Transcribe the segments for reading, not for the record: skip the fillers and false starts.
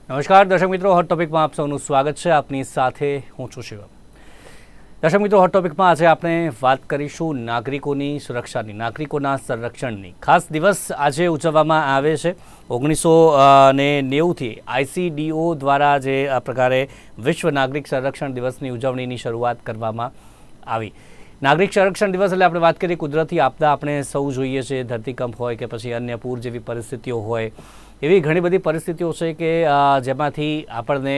નમસ્કાર દર્શક મિત્રો, હોટ ટોપિકમાં આપ સૌનું સ્વાગત છે. આપની સાથે હું છું શિવમ. દર્શક મિત્રો, હોટ ટોપિકમાં આજે આપણે વાત કરીશું નાગરિકોની સુરક્ષાની, નાગરિકોના સંરક્ષણની. ખાસ દિવસ આજે ઉજવવામાં આવે છે. 1990થી ICDO દ્વારા જે આ પ્રકારે વિશ્વ નાગરિક સંરક્ષણ દિવસની ઉજવણીની શરૂઆત કરવામાં આવી. નાગરિક સંરક્ષણ દિવસ એટલે આપણે વાત કરીએ કુદરતી આપદા આપણે સૌ જોઈએ છીએ, ધરતીકંપ હોય કે પછી અન્ય પૂર જેવી પરિસ્થિતિઓ હોય. એવી ઘણી બધી પરિસ્થિતિઓ છે કે જેમાંથી આપણને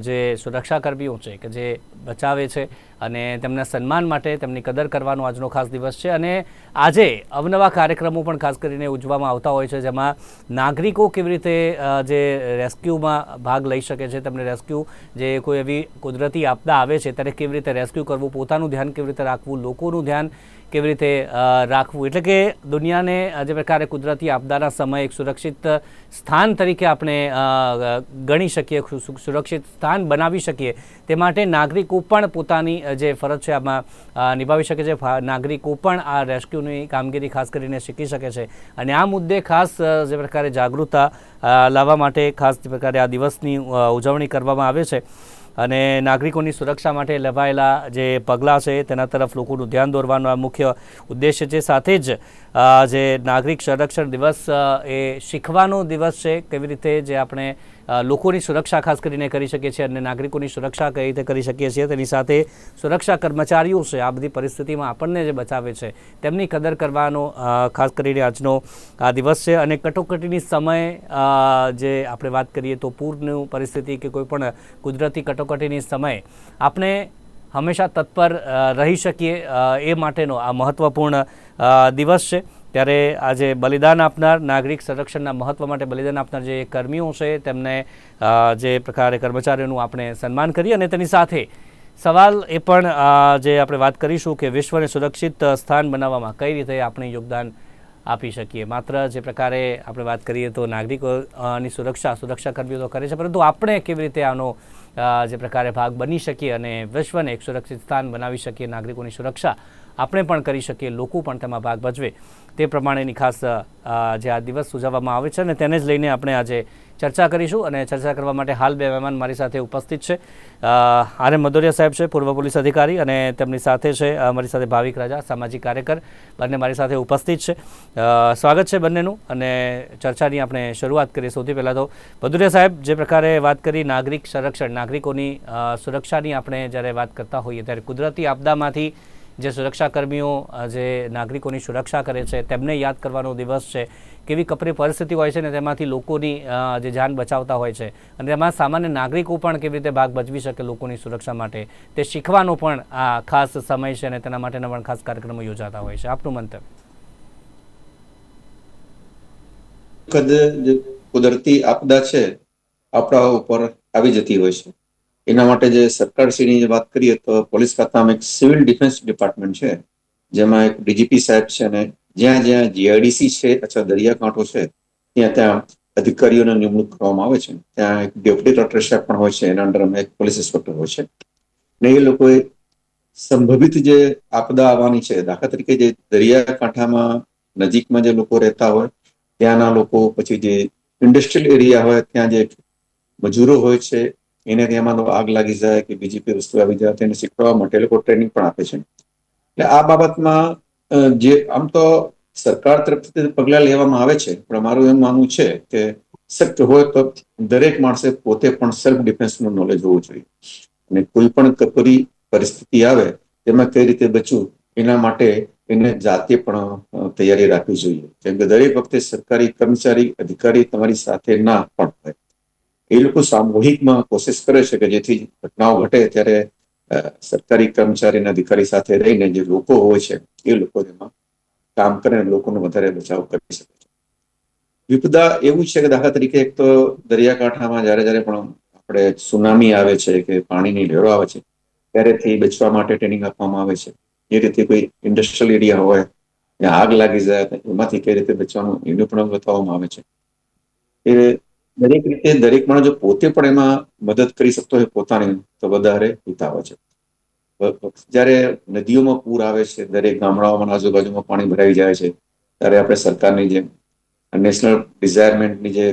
જે સુરક્ષાકર્મીઓ છે કે જે બચાવે છે અને તેમના સન્માન માટે તેમની કદર કરવાનો આજનો ખાસ દિવસ છે. અને આજે અવનવા કાર્યક્રમો પણ ખાસ કરીને ઉજવવામાં આવતા હોય છે, જેમાં નાગરિકો કેવી રીતે જે રેસ્ક્યુમાં ભાગ લઈ શકે છે, તેમને રેસ્ક્યુ જે કોઈ એવી કુદરતી આપદા આવે છે ત્યારે કેવી રીતે રેસ્ક્યુ કરવું, પોતાનું ધ્યાન કેવી રીતે રાખવું, લોકોનું ધ્યાન કેવી રીતે રાખવું. એટલે કે દુનિયાને જે પ્રકારે કુદરતી આપદાના સમયે એક સુરક્ષિત સ્થાન તરીકે આપણે ગણી શકીએ, સુરક્ષિત સ્થાન બનાવી શકીએ, તે માટે નાગરિકો પણ પોતાની જે ફરજ છે આમાં નિભાવી શકે છે. નાગરિકો પણ આ રેસ્ક્યુની કામગીરી ખાસ કરીને શીખી શકે છે. અને આ મુદ્દે ખાસ જે પ્રકારે જાગૃતતા લાવવા માટે ખાસ જે પ્રકારે આ દિવસની ઉજવણી કરવામાં આવે છે. અને નાગરિકોની સુરક્ષા માટે લેવાયેલા જે પગલાં છે તેના તરફ લોકોનું ધ્યાન દોરવાનો આ મુખ્ય ઉદ્દેશ્ય છે. સાથે જ જે નાગરિક સંરક્ષણ દિવસ એ શીખવાનો દિવસ છે, કેવી રીતે જે આપણે લોકોની સુરક્ષા ખાસ કરીને કરી શકીએ છીએ અને નાગરિકોની સુરક્ષા કઈ રીતે કરી શકીએ છીએ. તેની સાથે સુરક્ષા કર્મચારીઓ છે આ બધી પરિસ્થિતિમાં આપણને જે બચાવે છે તેમની કદર કરવાનો ખાસ કરીને આજનો આ દિવસ છે. અને કટોકટીની સમયે જે આપણે વાત કરીએ તો પૂરની પરિસ્થિતિ કે કોઈ પણ કુદરતી કટોકટીની સમયે આપણે હંમેશા તત્પર રહી શકીએ એ માટેનો આ મહત્ત્વપૂર્ણ દિવસ છે. ત્યારે આજે બલિદાન આપનાર, નાગરિક સંરક્ષણના મહત્ત્વ માટે બલિદાન આપનાર જે કર્મીઓ છે તેમને જે પ્રકારે કર્મચારીઓનું આપણે સન્માન કરીએ. અને તેની સાથે સવાલ એ પણ જે આપણે વાત કરીશું કે વિશ્વને સુરક્ષિત સ્થાન બનાવવામાં કઈ રીતે આપણે યોગદાન આપી શકીએ. માત્ર જે પ્રકારે આપણે વાત કરીએ તો નાગરિકોની સુરક્ષાકર્મીઓ તો કરે છે, પરંતુ આપણે કેવી રીતે આનો જે પ્રકારે ભાગ બની શકીએ અને વિશ્વને એક સુરક્ષિત સ્થાન બનાવી શકીએ, નાગરિકોની સુરક્ષા આપણે પણ કરી શકીએ, લોકો પણ તેમાં ભાગ ભજવે, તે પ્રમાણેની ખાસ જે આ દિવસ ઉજવવામાં આવે છે. અને તેને જ લઈને આપણે આજે ચર્ચા કરીશું. અને ચર્ચા કરવા માટે હાલ બે મહેમાન મારી સાથે ઉપસ્થિત છે. RM મદોરિયા સાહેબ છે, પૂર્વ પોલીસ અધિકારી, અને તેમની સાથે છે મારી સાથે ભાવિક રાજા, સામાજિક કાર્યકર, બંને મારી સાથે ઉપસ્થિત છે. સ્વાગત છે બંનેનું. અને ચર્ચાની આપણે શરૂઆત કરીએ. સૌથી પહેલાં તો મદોરિયા સાહેબ, જે પ્રકારે વાત કરી નાગરિક સંરક્ષણ, નાગરિકોની સુરક્ષાની આપણે જ્યારે વાત કરતા હોઈએ ત્યારે કુદરતી આપદામાંથી જે સુરક્ષાકર્મીઓ જે નાગરિકોની સુરક્ષા કરે છે તેમને યાદ કરવાનો દિવસ છે. કેવી કપરી પરિસ્થિતિ હોય છે ને તેમાંથી લોકોની જે જાન બચાવતા હોય છે અને તેમાં સામાન્ય નાગરિકો પણ કેવી રીતે ભાગ ભજવી શકે લોકોની સુરક્ષા માટે, તે શીખવાનો પણ આ ખાસ સમય છે અને તેના માટેના પણ ખાસ કાર્યક્રમો યોજાતા હોય છે. આપનું મંતવ્ય? જે કુદરતી આપદા છે આપણા ઉપર આવી જતી હોય છે, એના માટે જે સરકારશ્રીની જે વાત કરીએ તો પોલીસ ખાતામાં એક સિવિલ ડિફેન્સ ડિપાર્ટમેન્ટ છે, જેમાં એક DGP સાહેબ છે, અને જ્યાં જ્યાં GIDC છે અથવા દરિયાકાંઠો છે ત્યાં ત્યાં અધિકારીઓની નિમણૂક કરવામાં આવે છે. ત્યાં એક ડેપ્યુટી કલેક્ટર સાહેબ પણ હોય છે, એના અંડરમાં એક પોલીસ ઇન્સ્પેક્ટર હોય છે. ને એ લોકોએ સંભવિત જે આપદા આવવાની છે, દાખલા તરીકે જે દરિયાકાંઠામાં નજીકમાં જે લોકો રહેતા હોય ત્યાંના લોકો, પછી જે ઇન્ડસ્ટ્રીયલ એરિયા હોય ત્યાં જે મજૂરો હોય છે એને ત્યાંમાં આગ લાગી જાય કે બીજી કોઈ વસ્તુ આવી જાય તેને શીખવા માટે લોકો ટ્રેનિંગ પણ આપે છે. એટલે આ બાબતમાં જે આમ તો સરકાર તરફથી પગલા લેવામાં આવે છે, પણ મારું એમ માનવું છે કે શક્ય હોય તો દરેક માણસે પોતે પણ સેલ્ફ ડિફેન્સનું નોલેજ હોવું જોઈએ. અને કોઈ પણ કપરી પરિસ્થિતિ આવે તેમાં કઈ રીતે બચવું એના માટે એને જાતે પણ તૈયારી રાખવી જોઈએ. કેમ કે દરેક વખતે સરકારી કર્મચારી, અધિકારી તમારી સાથે ના પણ હોય. એ લોકો સામૂહિકમાં કોશિશ કરે છે કે જેથી ઘટનાઓ ઘટે ત્યારે સરકારી કર્મચારી અને અધિકારી સાથે રહીને જે લોકો હોય છે એ લોકો એમાં કામ કરે અને લોકોનો વધારે બચાવ કરી શકે છે. વિપદા એવું છે કે દાખલા તરીકે એક તો દરિયાકાંઠામાં જ્યારે પણ આપણે સુનામી આવે છે કે પાણીની લહેરો આવે છે ત્યારેથી બચવા માટે ટ્રેનિંગ આપવામાં આવે છે. એ રીતે કોઈ ઇન્ડસ્ટ્રીયલ એરિયા હોય ત્યાં આગ લાગી જાય એમાંથી કઈ રીતે બચવાનું એનું પણ બતાવવામાં આવે છે. એ દરેક રીતે દરેક માણસ જો પોતે પણ એમાં મદદ કરી શકતો હોય પોતાની, તો વધારે હિતાવ છે. જ્યારે નદીઓમાં પૂર આવે છે, દરેક ગામડાઓમાં આજુબાજુમાં પાણી ભરાઈ જાય છે, ત્યારે આપણે સરકારની જેમ નેશનલ ડિઝાયરમેન્ટની જે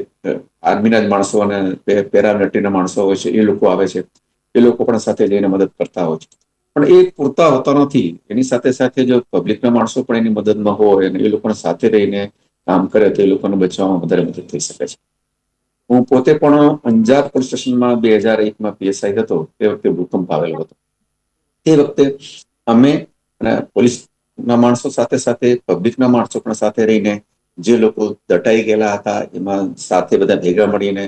આર્મીના જ માણસો અને પેરામિલિટરીના માણસો હોય છે એ લોકો આવે છે, એ લોકો પણ સાથે જઈને મદદ કરતા હોય છે. પણ એ પૂરતા હોતા નથી. એની સાથે સાથે જો પબ્લિકના માણસો પણ એની મદદમાં હોય અને એ લોકોને સાથે રહીને કામ કરે તો એ લોકોને બચાવવામાં વધારે મદદ થઈ શકે છે. હું પોતે પણ અંજાર પોલીસ સ્ટેશનમાં 2001માં પીએસઆઈ હતો. તે વખતે ભૂકંપ આવેલો હતો. તે વખતે અમે અને પોલીસના માણસો સાથે સાથે પબ્લિકના માણસો પણ સાથે રહીને જે લોકો દટાઈ ગયેલા હતા એમાં સાથે બધા ભેગા મળીને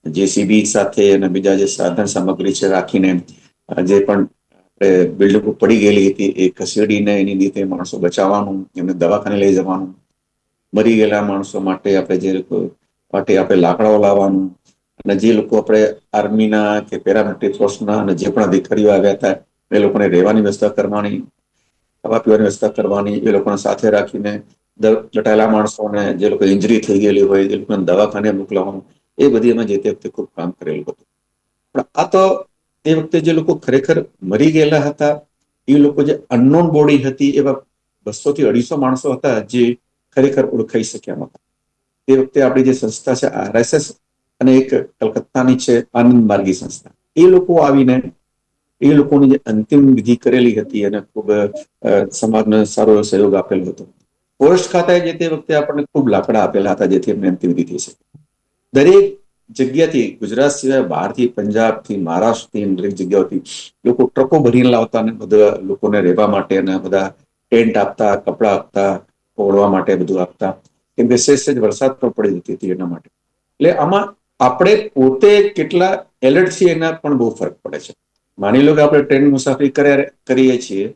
જેસીબી સાથે અને બીજા જે સાધન સામગ્રી છે રાખીને જે પણ બિલ્ડિંગો પડી ગયેલી હતી એ ખસેડીને એની રીતે માણસો બચાવવાનું, એમને દવાખાને લઈ જવાનું, મરી ગયેલા માણસો માટે આપણે લાકડાઓ લાવવાનું, અને જે લોકો આપણે આર્મીના કે પેરામિલિટરી ફોર્સના અને જે પણ અધિકારીઓ આવ્યા હતા એ લોકોને રહેવાની વ્યવસ્થા કરવાની, ખાવા પીવાની વ્યવસ્થા કરવાની, એ લોકોને સાથે રાખીને દટાયેલા માણસોને જે લોકો ઇન્જરી થઈ ગયેલી હોય એ લોકોને દવાખાને મોકલવાનું, એ બધી અમે જે તે વખતે ખૂબ કામ કરેલું હતું. પણ આ તો એ વખતે જે લોકો ખરેખર મરી ગયેલા હતા એ લોકો જે અનનોન બોડી હતી એવા 200 થી 250 માણસો હતા જે ખરેખર ઓળખાઈ શક્યા નહોતા. તે વખતે આપણી જે સંસ્થા છે આરએસએસ અને એક કલકત્તાની છે આનંદ માર્ગી સંસ્થા, એ લોકો આવીને એ લોકોની જે અંતિમ વિધિ કરેલી હતી અને ખૂબ સમાજને સારો સહયોગ આપેલો હતો. ફોરેસ્ટ ખાતાએ જે તે વખતે આપણને ખૂબ લાકડા આપેલા હતા જેથી એમને અંતિમ વિધિ થઈ શકે. દરેક જગ્યાથી, ગુજરાત સિવાય બહારથી, પંજાબથી, મહારાષ્ટ્રથી, દરેક જગ્યાઓથી લોકો ટ્રકો ભરીને લાવતા અને બધા લોકોને રહેવા માટે અને બધા ટેન્ટ આપતા, કપડા આપતા, ઓળવા માટે બધું આપતા. કેમ કે સહેજ વરસાદ પણ પડી જતી હતી એના માટે. એટલે આમાં આપણે પોતે કેટલા એલર્ટ છીએ એના પણ બહુ ફરક પડે છે. માની લો કે આપણે ટ્રેન મુસાફરી કરીએ છીએ,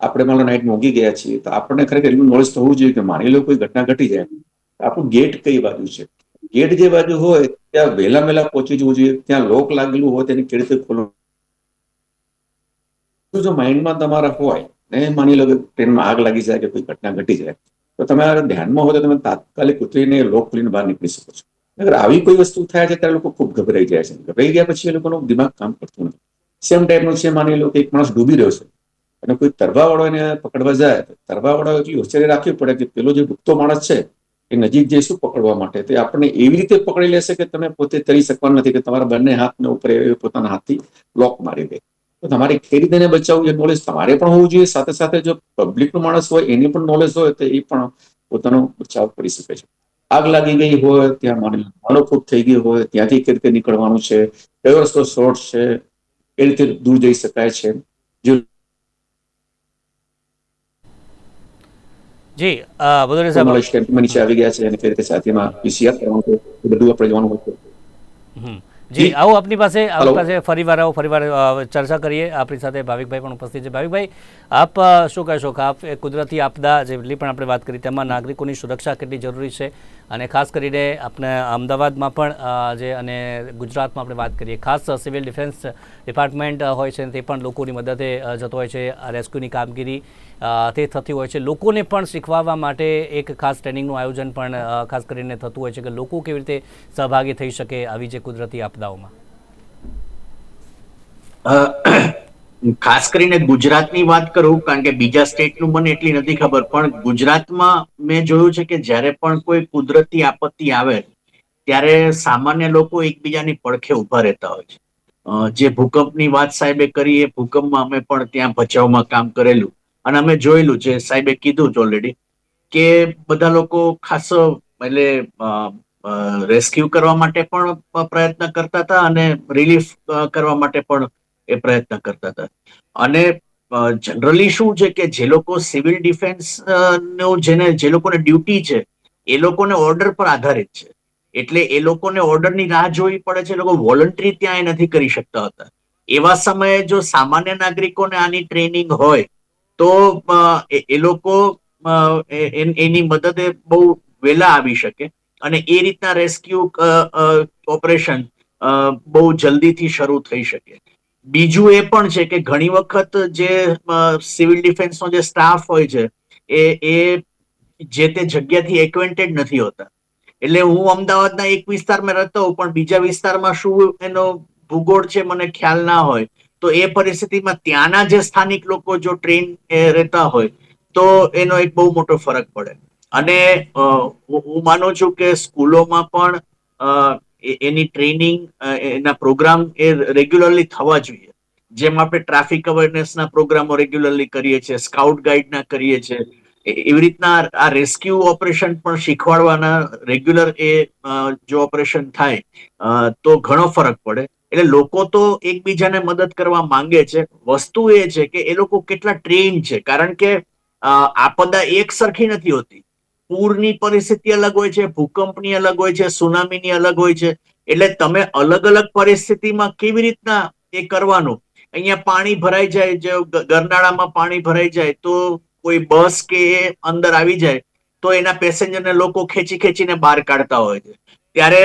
આપણે માનો નાઇટ મોંઘી ગયા છીએ, તો આપણને ખરેખર એટલું નોલેજ થવું જોઈએ કે માની લો કોઈ ઘટના ઘટી જાય, આપણું ગેટ કઈ બાજુ છે, ગેટ જે બાજુ હોય ત્યાં વહેલા વહેલા પહોંચી જવું જોઈએ. ત્યાં લોક લાગેલું હોય તેની કેવી રીતે ખોલવું, જો માઇન્ડમાં તમારા હોય ને માની લો કે ટ્રેનમાં આગ લાગી જાય કે કોઈ ઘટના ઘટી જાય તો તમે ધ્યાનમાં હોય તો તમે તાત્કાલિક ઉતરીને લોક ખોલીને બહાર નીકળી શકો છો. અગર આવી કોઈ વસ્તુ થાય છે ત્યારે લોકો ખૂબ ગભરાઈ જાય છે. ગભરાઈ ગયા પછી એ લોકોનું દિમાગ કામ કરતું નથી. સેમ ટાઈપનું છે, માની લો કે એક માણસ ડૂબી રહ્યો છે અને કોઈ તરવાવાળો એને પકડવા જાય, તરવાવાળો એટલી હોશિયારી રાખવી પડે કે પેલો જે ડૂબતો માણસ છે એ નજીક જઈશું પકડવા માટે, તો આપણને એવી રીતે પકડી લેશે કે તમે પોતે તરી શકવાનું નથી, કે તમારા બંને હાથને ઉપર પોતાના હાથથી લોક મારી દે. તો તમારે કઈ રીતે એને બચાવવું એ નોલેજ તમારે પણ હોવું જોઈએ. સાથે સાથે જો પબ્લિકનો માણસ હોય એની પણ નોલેજ હોય તો એ પણ પોતાનો બચાવ કરી શકે છે. આગ લાગી ગઈ હોય, ત્યાં માનો ફૂટ થઈ ગઈ હોય, ત્યાંથી કઈ રીતે નીકળવાનું છે, કયો રસ્તો શોર્ટ છે, એ રીતે દૂર જઈ શકાય છે. જો જી ભદૌરિયા કોઈ સાહેબ. માણસ ટેમ્પોમાં નીચે આવી ગયા છે અને કઈ રીતે સાથેમાં પીસીઆર કરવાનું છે, એ બધું આપણે જવાનું હોય છે. જી આવો આપની હલો. પાસે ફરીવાર ચર્ચા કરીએ. આપણી સાથે ભાવિકભાઈ પણ ઉપસ્થિત છે. ભાવિકભાઈ, આપ શું કહેશો કે આપ કુદરતી આપદા જેટલી પણ આપણે વાત કરી તેમાં નાગરિકોની સુરક્ષા કેટલી જરૂરી છે, અને ખાસ કરીને આપણે અમદાવાદમાં પણ જે અને ગુજરાતમાં આપણે વાત કરીએ, ખાસ સિવિલ ડિફેન્સ ડિપાર્ટમેન્ટ હોય છે તે પણ લોકોની મદદે જતો હોય છે. રેસ્ક્યુની કામગીરી તે થતી હોય છે. લોકોને પણ શીખવાડવા માટે એક ખાસ ટ્રેનિંગનું આયોજન પણ ખાસ કરીને થતું હોય છે કે લોકો કેવી રીતે સહભાગી થઈ શકે આવી જે કુદરતી આપદાઓમાં. ખાસ કરીને ગુજરાતની વાત કરું, કારણ કે બીજા સ્ટેટનું મને એટલી નથી ખબર, પણ ગુજરાતમાં મેં જોયું છે કે જ્યારે પણ કોઈ કુદરતી આપત્તિ આવે ત્યારે સામાન્ય લોકો એકબીજાની પડખે ઉભા રહેતા હોય છે. જે ભૂકંપની વાત સાહેબે કરી એ ભૂકંપમાં અમે પણ ત્યાં બચાવમાં કામ કરેલું અને અમે જોયેલું છે. સાહેબે કીધું ઓલરેડી કે બધા લોકો ખાસ એટલે રેસ્ક્યુ કરવા માટે પણ પ્રયત્ન કરતા હતા અને રિલીફ કરવા માટે પણ એ પ્રયત્ન કરતા હતા. અને જનરલી શું છે કે જે લોકો સિવિલ ડિફેન્સ નું જે લોકોને ડ્યુટી છે એ લોકોને ઓર્ડર પર આધારિત છે. એટલે એ લોકોને ઓર્ડરની રાહ જોવી પડે છે. એ લોકો વોલન્ટરી ત્યાં નથી કરી શકતા હતા. એવા સમયે જો સામાન્ય નાગરિકોને આની ટ્રેનિંગ હોય તો એ લોકો એની મદદે બહુ વહેલા આવી શકે અને એ રીતના રેસ્ક્યુ ઓપરેશન બહુ જલ્દીથી શરૂ થઈ શકે. બીજું એ પણ છે કે ઘણી વખત જે સિવિલ ડિફેન્સનો જે સ્ટાફ હોય છે એ જે તે જગ્યાથી એક્વેન્ટેડ નથી હોતા. એટલે હું અમદાવાદના એક વિસ્તારમાં રહેતો હોઉં પણ બીજા વિસ્તારમાં શું એનો ભૂગોળ છે મને ખ્યાલ ના હોય, તો એ પરિસ્થિતિમાં ત્યાંના જે સ્થાનિક લોકો જો ટ્રેન રહેતા હોય તો એનો એક બહુ મોટો ફરક પડે. અને હું માનું છું કે સ્કૂલોમાં પણ એની ટ્રેનિંગ, એના પ્રોગ્રામ એ રેગ્યુલરલી થવા જોઈએ. જેમ આપણે ટ્રાફિક અવેરનેસના પ્રોગ્રામો રેગ્યુલરલી કરીએ છીએ, સ્કાઉટ ગાઈડના કરીએ છીએ, એવી રીતના આ રેસ્ક્યુ ઓપરેશન પણ શીખવાડવાના રેગ્યુલર જો ઓપરેશન થાય તો ઘણો ફરક પડે. એટલે લોકો તો એકબીજાને મદદ કરવા માંગે છે. વસ્તુ એ છે કે એ લોકો કેટલા ટ્રેન છે, કારણ કે આપદા એક સરખી નથી હોતી. પૂરની પરિસ્થિતિ અલગ હોય છે, ભૂકંપની અલગ હોય છે, સુનામીની અલગ હોય છે. એટલે તમે અલગ અલગ પરિસ્થિતિમાં કેવી રીતના એ કરવાનું. અહીંયા પાણી ભરાઈ જાય, જો ગરનાળામાં પાણી ભરાઈ જાય તો કોઈ બસ કે અંદર આવી જાય તો એના પેસેન્જરને લોકો ખેંચીને બહાર કાઢતા હોય છે. ત્યારે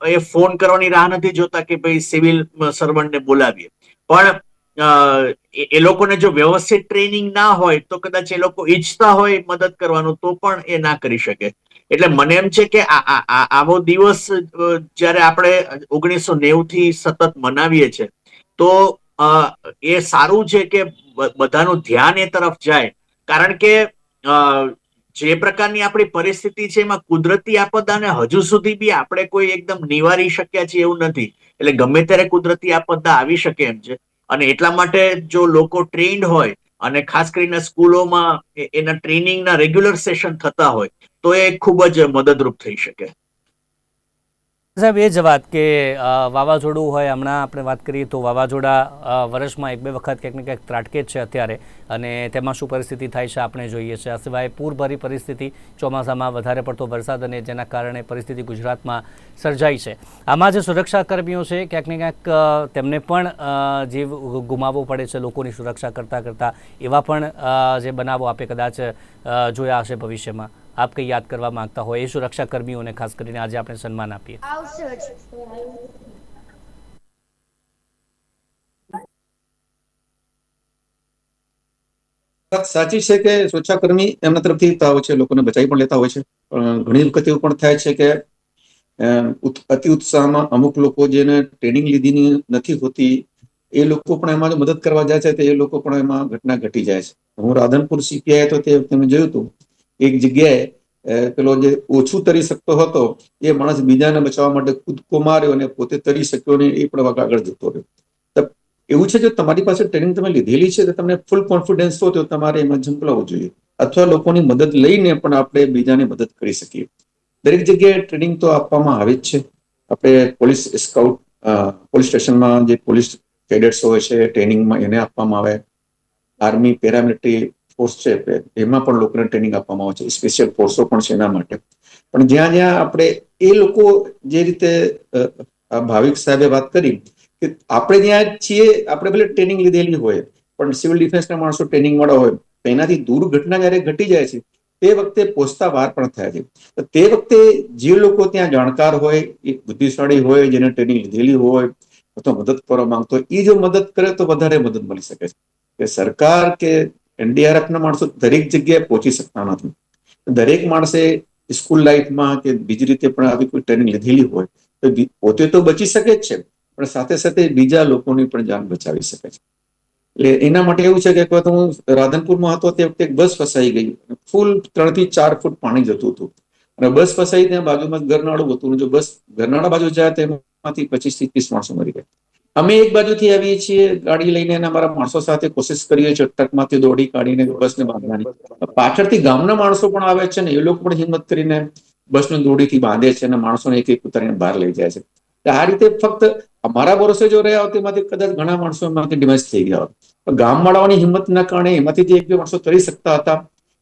એ ફોન કરવાની રાહ નથી જોતા કે ભાઈ સિવિલ સર્વન્ટને બોલાવીએ. પણ એ લોકોને જો વ્યવસ્થિત ટ્રેનિંગ ના હોય તો કદાચ એ લોકો ઈચ્છતા હોય મદદ કરવાનું તો પણ એ ના કરી શકે. એટલે મને એમ છે કે આવો દિવસ જયારે આપણે 1990 થી સતત મનાવીએ છીએ તો એ સારું છે કે બધાનું ધ્યાન એ તરફ જાય. કારણ કે જે પ્રકારની આપણી પરિસ્થિતિ છે એમાં કુદરતી આપદાને હજુ સુધી બી આપણે કોઈ એકદમ નિવારી શક્યા છીએ એવું નથી. એટલે ગમે ત્યારે કુદરતી આપદા આવી શકે એમ છે. અને એટલા માટે જો લોકો ટ્રેન્ડ હોય અને ખાસ કરીને સ્કૂલોમાં એના ટ્રેનિંગના રેગ્યુલર સેશન થતા હોય તો એ ખૂબ જ મદદરૂપ થઈ શકે. સાહેબ, એ જ વાત કે વાવાઝોડું હોય, હમણાં આપણે વાત કરીએ તો વાવાઝોડા વર્ષમાં 1-2 વખત ક્યાંક ને ક્યાંક ત્રાટકે જ છે અત્યારે, અને તેમાં શું પરિસ્થિતિ થાય છે આપણે જોઈએ છે. આ સિવાય પૂરભરી પરિસ્થિતિ ચોમાસામાં વધારે પડતો વરસાદ અને જેના કારણે પરિસ્થિતિ ગુજરાતમાં સર્જાઈ છે. આમાં જે સુરક્ષાકર્મીઓ છે ક્યાંક ને ક્યાંક તેમને પણ જીવ ગુમાવવો પડે છે લોકોની સુરક્ષા કરતાં એવા પણ જે બનાવો આપે કદાચ જોયા હશે ભવિષ્યમાં. આપ કંઈ યાદ કરવા માંગતા હોય એ સુરક્ષા કર્મીઓને ખાસ કરીને આજે આપણે સન્માન આપીએ. વાત સાચી છે કે સુરક્ષાકર્મી એમના તરફથી હોય છે, લોકોને બચાવી પણ લેતા હોય છે. પણ ઘણી વખત એવું પણ થાય છે કે અતિ ઉત્સાહમાં અમુક લોકો જેને ટ્રેનિંગ લીધી નથી હોતી એ લોકો પણ એમાં જો મદદ કરવા જાય છે તો એ લોકો પણ એમાં ઘટના ઘટી જાય છે. હું રાધનપુર CPI હતો તે વખતે મેં જોયું હતું, એક જગ્યાએ પેલો જે ઓછું તરી શકતો હતો એ માણસ બીજાને બચાવવા માટે કૂદકો માર્યો અને પોતે તરી શક્યો નહીં, એ પણ આગળ જતો રહ્યો. એવું છે કે તમારી પાસે ટ્રેનિંગ તમે લીધેલી છે તો તમને ફૂલ કોન્ફિડન્સ હોય તો તમારે એમાં ઝંપલાવવું જોઈએ, અથવા લોકોની મદદ લઈને પણ આપણે બીજાને મદદ કરી શકીએ. દરેક જગ્યાએ ટ્રેનિંગ તો આપવામાં આવે જ છે. આપણે પોલીસ સ્કાઉટ, પોલીસ સ્ટેશનમાં જે પોલીસ કેડેટ્સ હોય છે ટ્રેનિંગમાં એને આપવામાં આવે. આર્મી પેરામિલિટરી ફોર્સ છે એમાં પણ લોકોને ટ્રેનિંગ આપવામાં આવે છે, સ્પેશિયલ ફોર્સો પણ છે એના માટે. પણ જ્યાં જ્યાં આપણે એ લોકો જે રીતે ભાવિક સાહેબે વાત કરી કે આપણે જ્યાં છીએ આપણે ભલે ટ્રેનિંગ લીધેલી હોય પણ સિવિલ ડિફેન્સના માણસો ટ્રેનિંગ વાળા હોય એનાથી દૂર ઘટના જયારે ઘટી જાય છે તે વખતે પહોંચતા વાર પણ થાય છે. તે વખતે જે લોકો ત્યાં જાણકાર હોય, એ બુદ્ધિશાળી હોય, જેને ટ્રેનિંગ લીધેલી હોય અથવા મદદ કરવા માંગતો હોય, એ જો મદદ કરે તો વધારે મદદ મળી શકે છે. કે સરકાર કે NDRFના માણસો દરેક જગ્યાએ પહોંચી શકતા નથી. દરેક માણસે સ્કૂલ લાઈફમાં કે બીજી રીતે પણ આવી કોઈ ટ્રેનિંગ લીધેલી હોય તો પોતે તો બચી શકે જ છે પણ સાથે સાથે બીજા લોકોની પણ જાન બચાવી શકે છે. એટલે એના માટે એવું છે કે હું રાધનપુરમાં હતો તે વખતે બસ ફસાઈ ગઈ, ફૂલ 3 થી 4 ફૂટ પાણી જતું હતું અને બસ ફસાઈ ત્યાં બાજુમાં ગરનાળું હતું. જો બસ ગરનાળા બાજુ જાય તેમાંથી 25 થી 30 માણસો મરી ગયા. અમે એક બાજુથી આવીએ છીએ ગાડી લઈને અને અમારા માણસો સાથે કોશિશ કરીએ છીએ ટ્રકમાંથી દોડી કાઢીને બસને બાંધવાની. પાછળથી ગામના માણસો પણ આવે છે ને એ લોકો પણ હિંમત કરીને બસને દોડીથી બાંધે છે અને માણસોને એક એક ઉતારીને બહાર લઈ જાય છે. આ રીતે ફક્ત અમારા ભરોસે જો રહ્યા હોત એમાંથી કદાચ ઘણા માણસો એમાંથી ડિમેજ થઈ ગયા હોત. ગામવાળાઓની હિંમતના કારણે એમાંથી જે 1-2 માણસો તરી શકતા હતા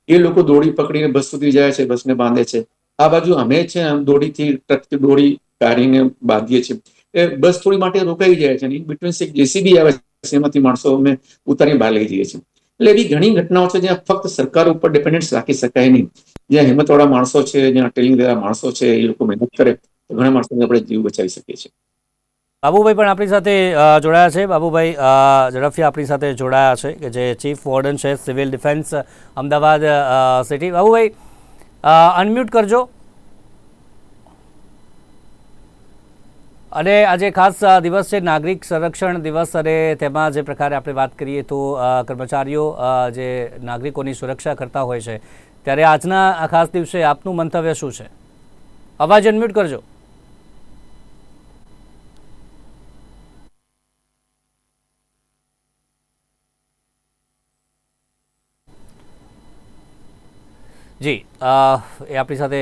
એ લોકો દોડી પકડીને બસ સુધી જાય છે, બસને બાંધે છે. આ બાજુ અમે છે દોડીથી ટ્રકથી દોડી કાઢીને બાંધીએ છીએ. બસ થોડી માટે રોકાઈ જાય છે, બિટવીન એક JCB આવે છે એમાંથી માણસો અમે ઉતારીને બહાર લઈ જઈએ છીએ. એટલે એવી ઘણી ઘટનાઓ છે જ્યાં ફક્ત સરકાર ઉપર ડિપેન્ડન્સ રાખી શકાય નહીં. જ્યાં હિંમતવાળા માણસો છે, જ્યાં ટ્રેનિંગ લેવા માણસો છે, એ લોકો મહેનત કરે તો ઘણા માણસોને આપણે જીવ બચાવી શકીએ છીએ. બાબુભાઈ પણ આપણી સાથે જોડાયા છે. બાબુભાઈ ઝડપથી આપણી સાથે જોડાયા છે કે જે ચીફ વોર્ડન છે civil defence Ahmedabad city. Babubhai unmute કરજો. અને આજે ખાસ દિવસ છે નાગરિક સંરક્ષણ દિવસ, અને તેમાં જે પ્રકારે આપણે વાત કરીએ તો કર્મચારીઓ જે નાગરિકોની સુરક્ષા કરતા હોય છે ત્યારે આજના આ ખાસ દિવસે આપનું મંતવ્ય શું છે? અવાજ અનમ્યુટ કરજો. જી, એ આપણી સાથે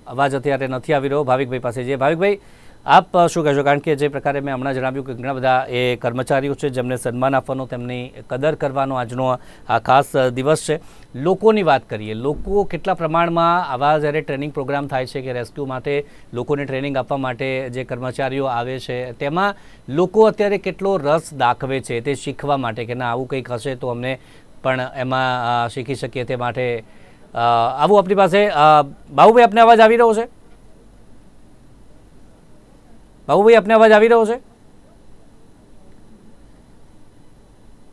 અવાજ અત્યારે નથી આવી રહ્યો ભાવિકભાઈ પાસે. જે ભાવિકભાઈ, આપ શું કહેશો? કારણ કે જે પ્રકારે મેં હમણાં જણાવ્યું કે ઘણા બધા એ કર્મચારીઓ છે જેમને સન્માન આપવાનો, તેમની કદર કરવાનો આજનો આ ખાસ દિવસ છે. લોકોની વાત કરીએ, લોકો કેટલા પ્રમાણમાં આવા જ્યારે ટ્રેનિંગ પ્રોગ્રામ થાય છે કે રેસ્ક્યુ માટે લોકોને ટ્રેનિંગ આપવા માટે જે કર્મચારીઓ આવે છે તેમાં લોકો અત્યારે કેટલો રસ દાખવે છે તે શીખવા માટે કે ના આવું કંઈક હશે તો અમને પણ એમાં શીખી શકીએ તે માટે આવું આપણી પાસે. બાબુભાઈ, આપને અવાજ આવી રહ્યો છે? બાબુભાઈ, આપને અવાજ આવી રહ્યો છે?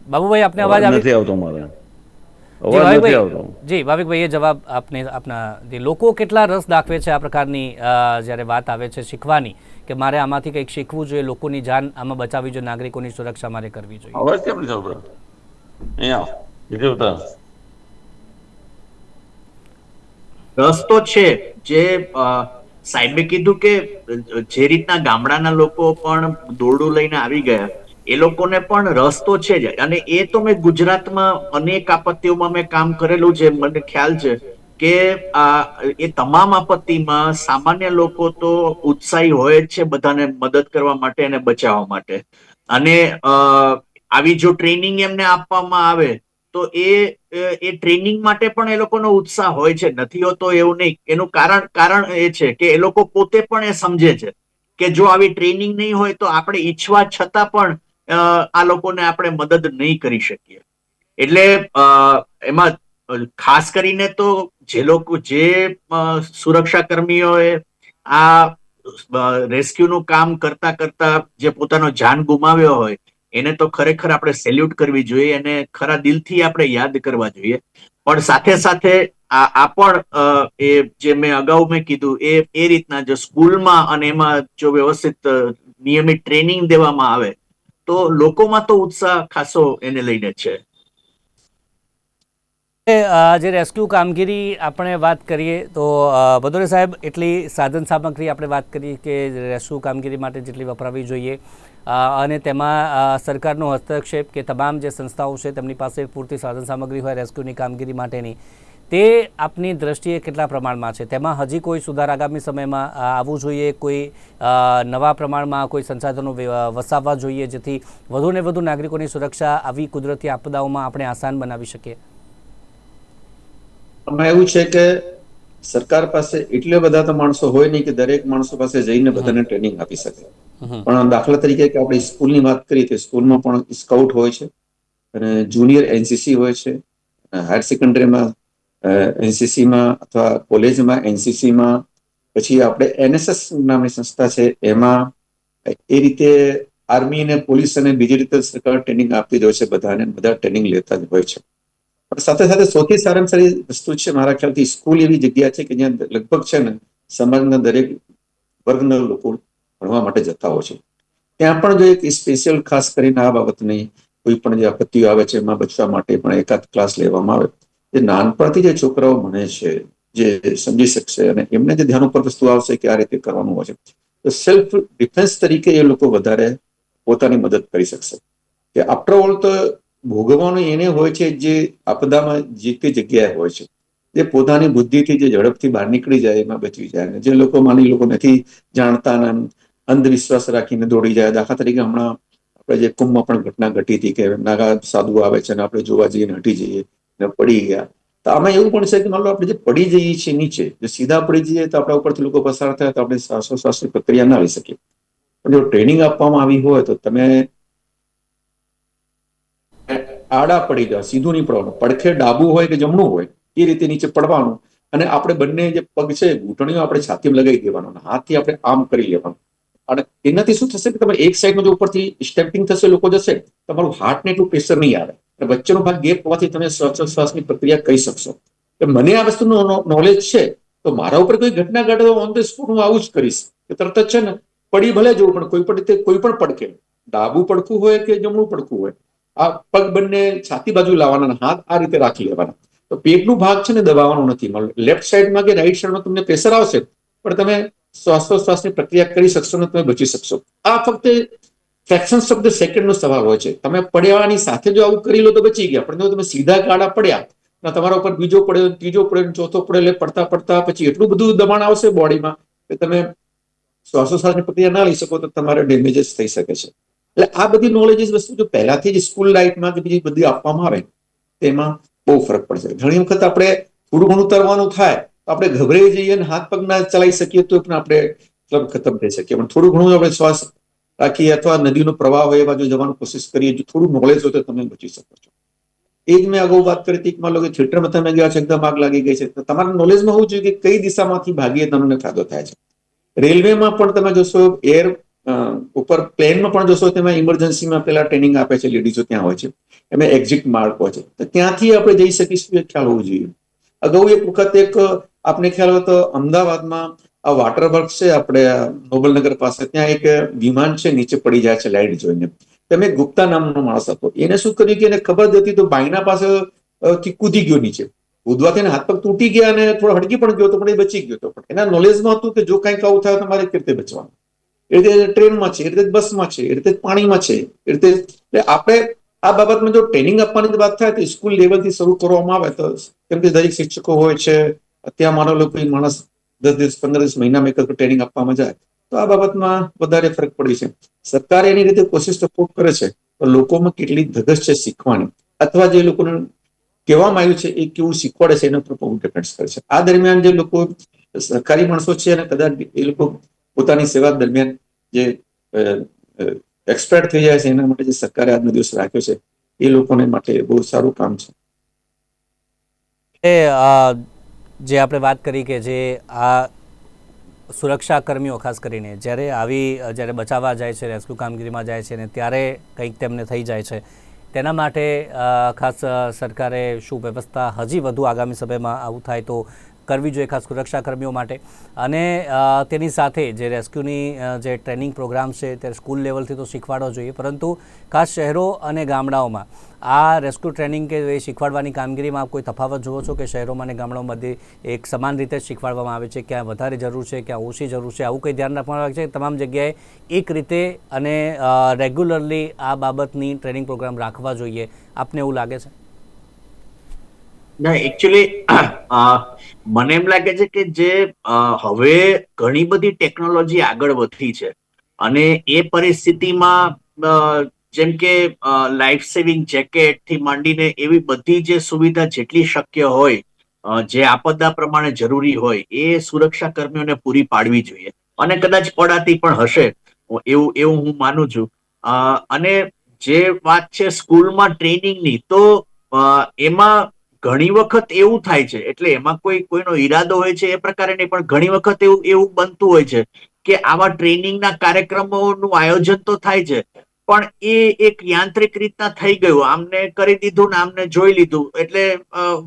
બાબુભાઈ, આપને અવાજ નથી આવતો મારે. જી ભાવિકભાઈ, જી ભાવિકભાઈ, એ જવાબ આપને આપના જે લોકો કેટલા રસ દાખવે છે આ પ્રકારની જ્યારે વાત આવે છે શીખવાની કે મારે આમાંથી કંઈક શીખવું જોઈએ, લોકોની જાન આમાં બચાવવી જોઈએ, નાગરિકોની સુરક્ષા મારે કરવી જોઈએ. અવાજ કેમ નથી આવતો? અહીંયા રસ્તો છે જે સાહેબે કીધું કે જે રીતના ગામડાના લોકો પણ દોરડું લઈને આવી ગયા, એ લોકોને પણ રસ્તો છે જ. અને એ તો મેં ગુજરાતમાં અનેક આપત્તિઓમાં મેં કામ કરેલું છે. મને ખ્યાલ છે કે એ તમામ આપત્તિમાં સામાન્ય લોકો તો ઉત્સાહી હોય જ છે બધાને મદદ કરવા માટે અને બચાવવા માટે. અને આવી જો ટ્રેનિંગ એમને આપવામાં આવે તો એ ટ્રેનિંગ માટે પણ એ લોકોનો ઉત્સાહ હોય છે, નથી હોતો એવું નહીં. એનું કારણ એ છે કે એ લોકો પોતે પણ એ સમજે છે કે જો આવી ટ્રેનિંગ નહીં હોય તો આપણે ઈચ્છવા છતાં પણ આ લોકોને આપણે મદદ નહીં કરી શકીએ. એટલે એમાં ખાસ કરીને તો જે લોકો જે સુરક્ષા કર્મીઓએ આ રેસ્ક્યુનું કામ કરતા કરતા જે પોતાનો જાન ગુમાવ્યો હોય એને તો ખરેખર આપણે સેલ્યુટ કરવી જોઈએ, એને ખરા દિલથી આપણે યાદ કરવા જોઈએ. પણ સાથે સાથે આ પણ એ જે મેં અગાઉ મેં કીધું એ રીતના જો સ્કૂલમાં અને એમાં જો વ્યવસ્થિત નિયમિત ટ્રેનિંગ દેવામાં આવે તો લોકોમાં તો ઉત્સાહ ખાસો એને લઈને છે. જે રેસ્ક્યુ કામગીરી આપણે વાત કરીએ તો ભદૌરિયા સાહેબ, એટલી સાધન સામગ્રી આપણે વાત કરીએ કે રેસ્ક્યુ કામગીરી માટે જેટલી વપરાવી જોઈએ અને તેમાં સરકારનો હસ્તક્ષેપ કે તમામ જે સંસ્થાઓ છે તેમની પાસે પૂરતી સાધન સામગ્રી હોય રેસ્ક્યુની કામગીરી માટેની, તે આપની દ્રષ્ટિએ કેટલા પ્રમાણમાં છે? તેમાં હજી કોઈ સુધાર આગામી સમયમાં આવવું જોઈએ? કોઈ નવા પ્રમાણમાં કોઈ સંસાધનો વસાવવા જોઈએ જેથી વધુને વધુ નાગરિકોની સુરક્ષા આવી કુદરતી આપદાઓમાં આપણે આસાન બનાવી શકીએ? આમાં એવું છે કે સરકાર પાસે એટલા બધા તો માણસો હોય નહીં કે દરેક માણસો પાસે જઈને બધાને ટ્રેનિંગ આપી શકે. પણ દાખલા તરીકે કે આપણે સ્કૂલની વાત કરીએ તો સ્કૂલમાં પણ સ્કાઉટ હોય છે અને જુનિયર એનસીસી હોય છે, હાયર સેકન્ડરીમાં એનસીસીમાં અથવા કોલેજમાં એનસીસીમાં, પછી આપણે એનએસએસ નામની સંસ્થા છે એમાં, એ રીતે આર્મી અને પોલીસ અને બીજી રીતે સરકાર ટ્રેનિંગ આપતી જ હોય છે બધાને, બધા ટ્રેનિંગ લેતા જ હોય છે. પણ સાથે સાથે સૌથી સારામાં સારી વસ્તુ છે મારા ખ્યાલથી સ્કૂલ એવી જગ્યા છે કે જ્યાં લગભગ છે ને સમાજના દરેક વર્ગના લોકો ભણવા માટે જતા હોય છે. ત્યાં પણ જો એક સ્પેશિયલ ખાસ કરીને આ બાબતની કોઈ પણ જે આપત્તિઓ આવે છે એમાં બચવા માટે પણ એકાદ ક્લાસ લેવામાં આવે, જે નાનપણથી જે છોકરાઓ ભણે છે, જે સમજી શકશે અને એમને જે ધ્યાન ઉપર વસ્તુ આવશે કે આ રીતે કરવાનું હોય છે, તો સેલ્ફ ડિફેન્સ તરીકે એ લોકો વધારે પોતાની મદદ કરી શકશે. કે આફ્ટર ઓલ તો ભોગવવાનું એને હોય છે જે આપદામાં જે તે જગ્યાએ હોય છે, જે પોતાની બુદ્ધિથી જે ઝડપથી બહાર નીકળી જાય એમાં બચી જાય. જે લોકો માની લોકો નથી જાણતા ને અંધવિશ્વાસ રાખીને દોડી જાય. દાખલા તરીકે હમણાં આપણે જે કુંભમાં પણ ઘટના ઘટી હતી કે નાગા સાધુ આવે છે અને આપણે જોવા જઈએ હટી જઈએ ને પડી ગયા. તો આમાં એવું પણ છે કે માનો આપણે જે પડી જઈએ છીએ નીચે, જો સીધા પડી જઈએ તો આપણા ઉપરથી લોકો પસાર થાય તો આપણે શ્વાસોશ્વાસની પ્રક્રિયા ના લઈ શકીએ. પણ જો ટ્રેનિંગ આપવામાં આવી હોય તો તમે આડા પડી જાવ, સીધું નહીં પડવાનું, પડખે ડાબું હોય કે જમણું હોય એ રીતે નીચે પડવાનું અને આપણે બંને જે પગ છે ઘૂંટણીઓ આપણે છાતીમાં લગાવી દેવાનો, હાથથી આપણે આમ કરી લેવાનું. અને એનાથી શું થશે કે તમે એક સાઈડમાં જો ઉપરથી સ્ટેમ્પિંગ થશે, લોકો જશે, તમારું હાર્ટને એટલું પ્રેશર નહીં આવે અને વચ્ચેનો ભાગ ગેપ હોવાથી તમે શ્વાસોશ્વાસની પ્રક્રિયા કરી શકશો. મને આ વસ્તુનું નોલેજ છે તો મારા ઉપર કોઈ ઘટના ઘટે તો ઓન ધ સ્પોટ હું આવું જ કરીશ કે તરત જ છે ને પડી ભલે જવું, પણ કોઈ પણ રીતે કોઈ પણ પડકે, ડાબું પડખું હોય કે જમણું પડખું હોય, આ પગ બંને છાતી બાજુ લાવવાના, હાથ આ રીતે રાખી લેવાના તો પેટનો ભાગ છે ને દબાવવાનો નથી. લેફ્ટ સાઈડમાં કે રાઈટ સાઈડમાં તમને પ્રેશર આવશે, પણ તમે શ્વાસોશ્વાસની પ્રક્રિયા કરી શકશો ને તમે બચી શકશો. આ ફક્ત ફ્રેક્શન્સ ઓફ ધ સેકન્ડનો સવાલ હોય છે. તમે પડ્યાની સાથે જો આવું કરી લો તો બચી ગયા, પણ જો તમે સીધા ગાડા પડ્યા અને તમારા ઉપર બીજો પડ્યો, ત્રીજો પડ્યો, ચોથો પડ્યો, એટલે પડતા પડતા પછી એટલું બધું દબાણ આવશે બોડીમાં કે તમે શ્વાસોશ્વાસની પ્રક્રિયા ના લઈ શકો તો તમારે ડેમેજીસ થઈ શકે છે. એટલે આ બધી નોલેજીસ વસ્તુ જો પહેલાથી જ સ્કૂલ લાઈફમાં કે બીજી બધી આપવામાં આવે તેમાં બહુ ફરક પડશે. ઘણી વખત આપણે થોડું ઘણું તરવાનું થાય તો આપણે ગભરાઈ જઈએ અને હાથ પગ ના ચલાવી શકીએ તો પણ આપણે ખતમ થઈ શકીએ. પણ થોડું ઘણું આપણે શ્વાસ રાખીએ અથવા નદીનો પ્રવાહ હોય એ બાજુ જવાની કોશિશ કરીએ, જો થોડું નોલેજ હોય તો તમે બચી શકો છો. એ જ મેં અગાઉ વાત કરી હતી કે માનો કે થિયેટરમાં તમે ગયા છો, એકદમ આગ લાગી ગઈ છે, તો તમારા નોલેજમાં હોવું જોઈએ કે કઈ દિશામાંથી ભાગીએ તમને ફાયદો થાય છે. રેલવેમાં પણ તમે જોશો, એર ઉપર પ્લેનમાં પણ જોશો, તેમાં ઇમરજન્સીમાં પેલા ટ્રેનિંગ આપે છે, લેડીઝો ત્યાં હોય છે, એમાં એક્ઝિટ માર્ક હોય છે, તો ત્યાંથી આપણે જઈ શકીશું એ ખ્યાલ હોવો જોઈએ. અગાઉ એક વખત આપણે ખ્યાલ હોય તો અમદાવાદમાં આ વોટર વર્ક છે આપણે નોબલનગર પાસે, ત્યાં એક વિમાન છે નીચે પડી જાય છે લાઈટ જોઈને. તમે ગુપ્તા નામનો માણસ હતો, એને શું કર્યું કે એને ખબર હતી તો બાયના પાસે થી કૂદી ગયો નીચે. કૂદવાથી હાથ પગ તૂટી ગયા અને થોડો હડકી પણ ગયો તો પણ એ બચી ગયો હતો. પણ એના નોલેજમાં હતું કે જો કંઈક આવું થાય તમારે કેવી રીતે બચવાનું. એ રીતે ટ્રેનમાં છે, એ રીતે બસમાં છે, એ રીતે પાણીમાં છે, એ રીતે આપણે આ બાબતમાં જો ટ્રેનિંગ આપવાની વાત થાય તો સ્કૂલ લેવલથી શરૂ કરવામાં આવે તો, કેમ કે દરેક શિક્ષકો હોય છે, ત્યાં માનો લો કોઈ માણસ 10 દિવસ 15 દિવસ મહિનામાં એક ટ્રેનિંગ આપવામાં જાય તો આ બાબતમાં વધારે ફરક પડી છે. સરકાર એની રીતે કોશિશ સપોર્ટ કરે છે, પણ લોકોમાં કેટલી ધગશ છે શીખવાની, અથવા જે લોકોને કહેવામાં આવ્યું છે એ કેવું શીખવાડે છે એના પર બહુ ડિપેન્ડ કરે છે. આ દરમિયાન જે લોકો સરકારી માણસો છે અને કદાચ એ લોકો પોતાની સેવા દરમિયાન જે એક્સપર્ટ થઈ જાય છે, એના માટે જે સરકારે આજનો દિવસ રાખ્યો છે એ લોકોને માટે બહુ સારું કામ છે. જે આપણે વાત કરી કે જે આ સુરક્ષા કર્મીઓ ખાસ કરીને જ્યારે બચાવવા જાય છે, રેસ્ક્યુ કામગીરીમાં જાય છે ને ત્યારે કંઈક તેમને થઈ જાય છે, તેના માટે ખાસ સરકારે શું વ્યવસ્થા હજી વધુ આગામી સમયમાં આવું થાય તો કરવી જોઈએ, ખાસ સુરક્ષા કર્મીઓ માટે. અને તેની સાથે જે રેસ્ક્યુની જે ટ્રેનિંગ પ્રોગ્રામ છે તે સ્કૂલ લેવલથી તો શીખવાડવો જોઈએ, પરંતુ ખાસ શહેરો અને ગામડાઓમાં આ રેસ્ક્યુ ટ્રેનિંગ કે એ શીખવાડવાની કામગીરીમાં કોઈ તફાવત જુઓ છો કે શહેરોમાં અને ગામડાઓમાં બધી એક સમાન રીતે જ શીખવાડવામાં આવે છે, ક્યાં વધારે જરૂર છે, ક્યાં ઓછી જરૂર છે, આવું કંઈ ધ્યાન રાખવાનું આવે છે? તમામ જગ્યાએ એક રીતે અને રેગ્યુલરલી આ બાબતની ટ્રેનિંગ પ્રોગ્રામ રાખવા જોઈએ, આપને એવું લાગે છે? ના, એકચ્યુઅલી મને એમ લાગે છે કે જે હવે ઘણી બધી ટેકનોલોજી આગળ વધી છે અને એ પરિસ્થિતિમાં જેમ કે લાઈફ સેવિંગ જેકેટ થી માંડીને એવી બધી જે સુવિધા જેટલી શક્ય હોય, જે આપદા પ્રમાણે જરૂરી હોય, એ સુરક્ષા કર્મીઓને પૂરી પાડવી જોઈએ. અને કદાચ પડાતી પણ હશે એવું હું માનું છું. અને જે વાત છે સ્કૂલમાં ટ્રેનિંગની, તો એમાં ઘણી વખત એવું થાય છે, એટલે એમાં કોઈનો ઈરાદો હોય છે એ પ્રકારે નહીં, પણ ઘણી વખત એવું બનતું હોય છે કે આવા ટ્રેનિંગના કાર્યક્રમોનું આયોજન તો થાય છે, પણ એ એક યાંત્રિક રીતના થઈ ગયું, આમને કરી દીધું ને આમને જોઈ લીધું એટલે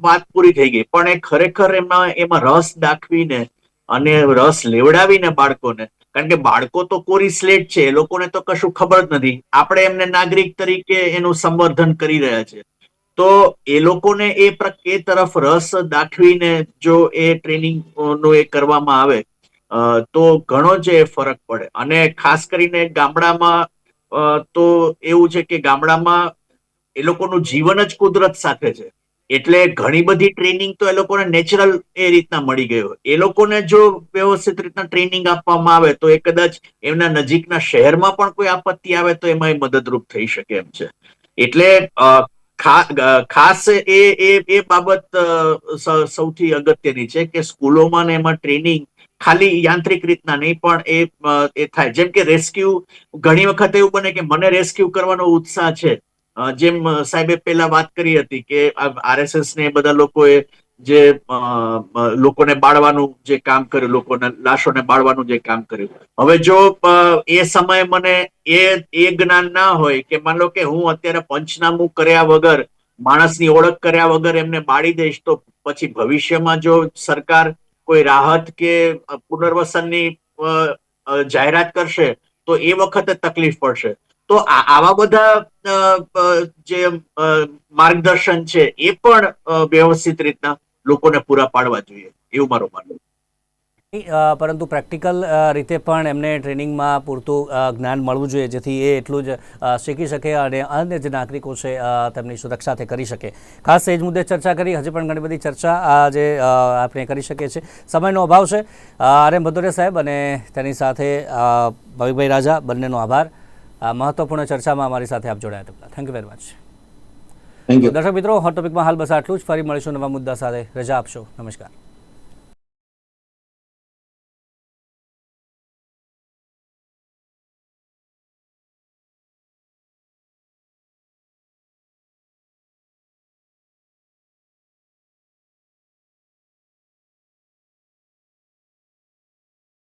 વાત પૂરી થઈ ગઈ. પણ એ ખરેખર એમાં રસ દાખવીને અને રસ લેવડાવીને બાળકોને, કારણ કે બાળકો તો કોરી સ્લેટ છે, એ લોકોને તો કશું ખબર જ નથી, આપણે એમને નાગરિક તરીકે એનું સંવર્ધન કરી રહ્યા છે, તો એ લોકોને એ તરફ રસ દાખવીને જો એ ટ્રેનિંગ નો એ કરવામાં આવે તો ઘણો જ ફરક પડે. અને ખાસ કરીને ગામડામાં તો એવું છે કે ગામડામાં એ લોકોનું જીવન જ કુદરત સાથે છે, એટલે ઘણી બધી ટ્રેનિંગ તો એ લોકોને નેચરલ એ રીતના મળી ગયો. એ લોકોને જો વ્યવસ્થિત રીતના ટ્રેનિંગ આપવામાં આવે તો એ કદાચ એમના નજીકના શહેરમાં પણ કોઈ આપત્તિ આવે તો એમાં મદદરૂપ થઈ શકે એમ છે. એટલે ખાસ એ બાબત સૌથી અગત્યની છે કે સ્કૂલોમાં ને એમાં ટ્રેનિંગ ખાલી યાંત્રિક રીતના નહીં, પણ એ થાય. જેમ કે રેસ્ક્યુ, ઘણી વખત એવું બને કે મને રેસ્ક્યુ કરવાનો ઉત્સાહ છે, જેમ સાહેબે પેલા વાત કરી હતી કે આરએસએસ ને બધા લોકોએ જે લોકોને બાળવાનું જે કામ કર્યું, લોકોને લાશોને બાળવાનું જે કામ કર્યું. હવે જો એ સમયે મને એ જ્ઞાન ના હોય કે માન લો કે હું અત્યારે પંચનામું કર્યા વગર, માણસની ઓળખ કર્યા વગર એમને બાળી દઈશ, તો પછી ભવિષ્યમાં જો સરકાર કોઈ રાહત કે પુનર્વસનની જાહેરાત કરશે તો એ વખતે તકલીફ પડશે. તો આવા બધા જે માર્ગદર્શન છે એ પણ વ્યવસ્થિત રીતના લોકોને પૂરા પાડવા જોઈએ એવું મારું માનવું. પરંતુ પ્રેક્ટિકલ રીતે પણ એમને ટ્રેનિંગમાં પૂરતું જ્ઞાન મળવું જોઈએ જેથી એ એટલું જ શીખી શકે અને અન્ય જે નાગરિકો છે તેમની સુરક્ષા તે કરી શકે. ખાસ એ જ મુદ્દે ચર્ચા કરી. હજી પણ ઘણી બધી ચર્ચા જે આપણે કરી શકીએ છીએ. સમયનો અભાવ છે. RM ભદૌરિયા સાહેબ અને તેની સાથે ભવિકભાઈ રાજા બંનેનો આભાર. મહત્વપૂર્ણ ચર્ચામાં અમારી સાથે આપ જોડાયા હતા. Thank you very much. Thank you. દર્શક મિત્રો, હોટ ટોપિકમાં હાલ બસ આટલું જ. ફરી મળીશું નવા મુદ્દા સાથે. રજા આપશો. નમસ્કાર.